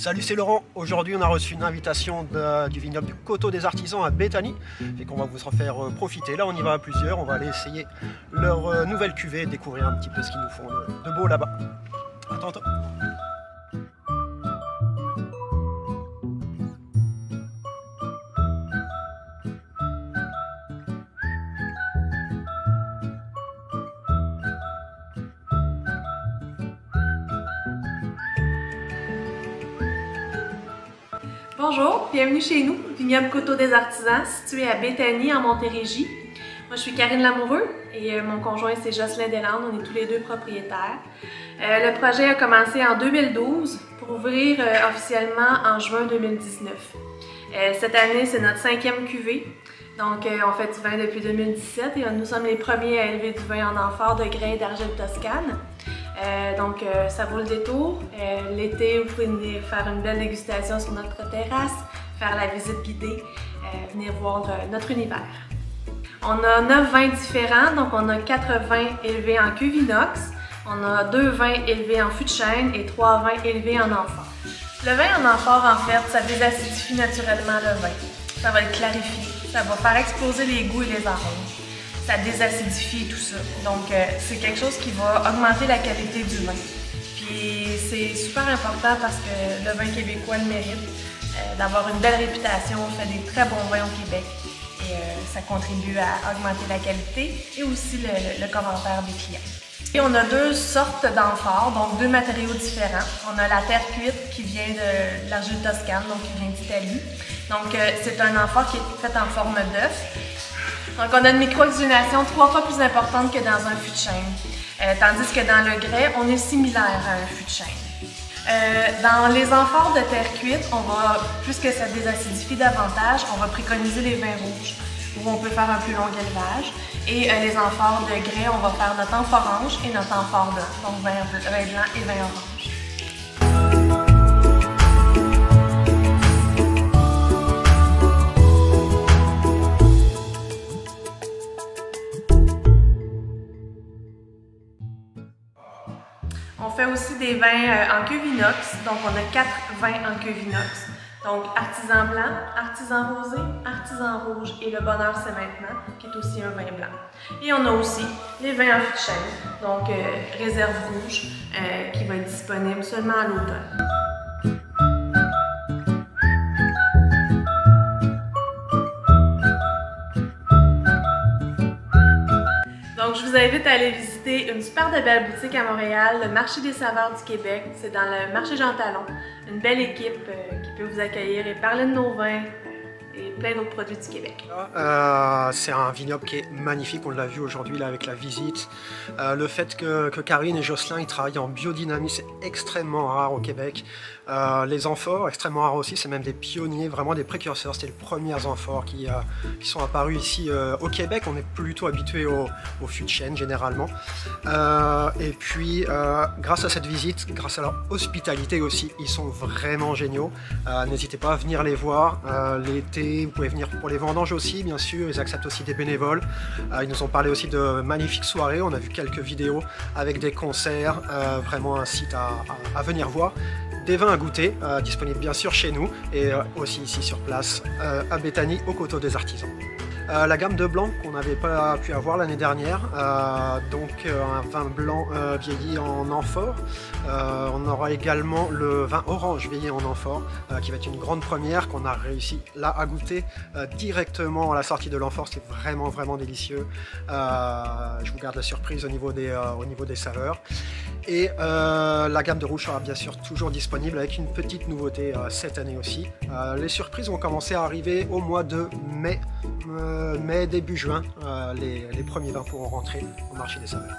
Salut, c'est Laurent. Aujourd'hui, on a reçu une invitation du vignoble du Coteau des Artisans à Béthanie et qu'on va vous en faire profiter. Là, on y va à plusieurs. On va aller essayer leur nouvelle cuvée et découvrir un petit peu ce qu'ils nous font de beau là-bas. À tantôt. Bonjour, bienvenue chez nous, vignoble Coteau des Artisans, situé à Béthanie, en Montérégie. Moi, je suis Karine Lamoureux et mon conjoint, c'est Jocelyn Deslandes. On est tous les deux propriétaires. Le projet a commencé en 2012 pour ouvrir officiellement en juin 2019. Cette année, c'est notre 5e cuvée. Donc, on fait du vin depuis 2017 et nous sommes les premiers à élever du vin en amphore de grains d'Argel Toscane. Donc, ça vaut le détour. L'été, vous pouvez venir faire une belle dégustation sur notre terrasse, faire la visite guidée, venir voir notre univers. On a 9 vins différents, donc on a 4 vins élevés en cuve inox, on a 2 vins élevés en fût de chêne et 3 vins élevés en amphore. Le vin en amphore, en fait, ça désacidifie naturellement le vin. Ça va le clarifier, ça va faire exploser les goûts et les arômes. Ça désacidifie tout ça. Donc, c'est quelque chose qui va augmenter la qualité du vin. Puis, c'est super important parce que le vin québécois le mérite. D'avoir une belle réputation, on fait des très bons vins au Québec. Et ça contribue à augmenter la qualité et aussi le commentaire des clients. Et on a 2 sortes d'amphores, donc 2 matériaux différents. On a la terre cuite qui vient de l'Argel Toscane, donc qui vient d'Italie. Donc, c'est un amphore qui est fait en forme d'œuf. Donc, on a une micro-oxygénation 3 fois plus importante que dans un fût de chêne. Tandis que dans le grès, on est similaire à un fût de chêne. Dans les amphores de terre cuite, puisque ça désacidifie davantage, on va préconiser les vins rouges, où on peut faire un plus long élevage. Et les amphores de grès, on va faire notre amphore orange et notre amphore blanc, donc vin blanc et vin orange. On fait aussi des vins en cuve inox, donc on a 4 vins en cuve inox. Donc artisan blanc, artisan rosé, artisan rouge et le bonheur c'est maintenant, qui est aussi un vin blanc. Et on a aussi les vins en fût de chêne, donc réserve rouge, qui va être disponible seulement à l'automne. Donc, je vous invite à aller visiter une super belle boutique à Montréal, le Marché des saveurs du Québec. C'est dans le marché Jean Talon. Une belle équipe qui peut vous accueillir et parler de nos vins et plein d'autres produits du Québec. C'est un vignoble qui est magnifique, on l'a vu aujourd'hui là avec la visite. Le fait que Karine et Jocelyn ils travaillent en biodynamie, c'est extrêmement rare au Québec. Les amphores, extrêmement rares aussi, c'est même des pionniers, vraiment des précurseurs. C'était les premiers amphores qui sont apparus ici au Québec. On est plutôt habitué au fût de chêne généralement. Et puis, grâce à cette visite, grâce à leur hospitalité aussi, ils sont vraiment géniaux. N'hésitez pas à venir les voir. L'été, vous pouvez venir pour les vendanges aussi, bien sûr. Ils acceptent aussi des bénévoles. Ils nous ont parlé aussi de magnifiques soirées. On a vu quelques vidéos avec des concerts. Vraiment un site à venir voir. Des vins à goûter, disponibles bien sûr chez nous et aussi ici sur place à Béthanie au Coteau des Artisans. La gamme de blanc qu'on n'avait pas pu avoir l'année dernière, donc un vin blanc vieilli en amphore. On aura également le vin orange vieilli en amphore qui va être une grande première qu'on a réussi là à goûter directement à la sortie de l'amphore. C'est vraiment délicieux. Je vous garde la surprise au niveau des saveurs. Et la gamme de rouge sera bien sûr toujours disponible avec une petite nouveauté cette année aussi. Les surprises vont commencer à arriver au mois de mai, début juin. Les premiers vins pourront rentrer au marché des saveurs.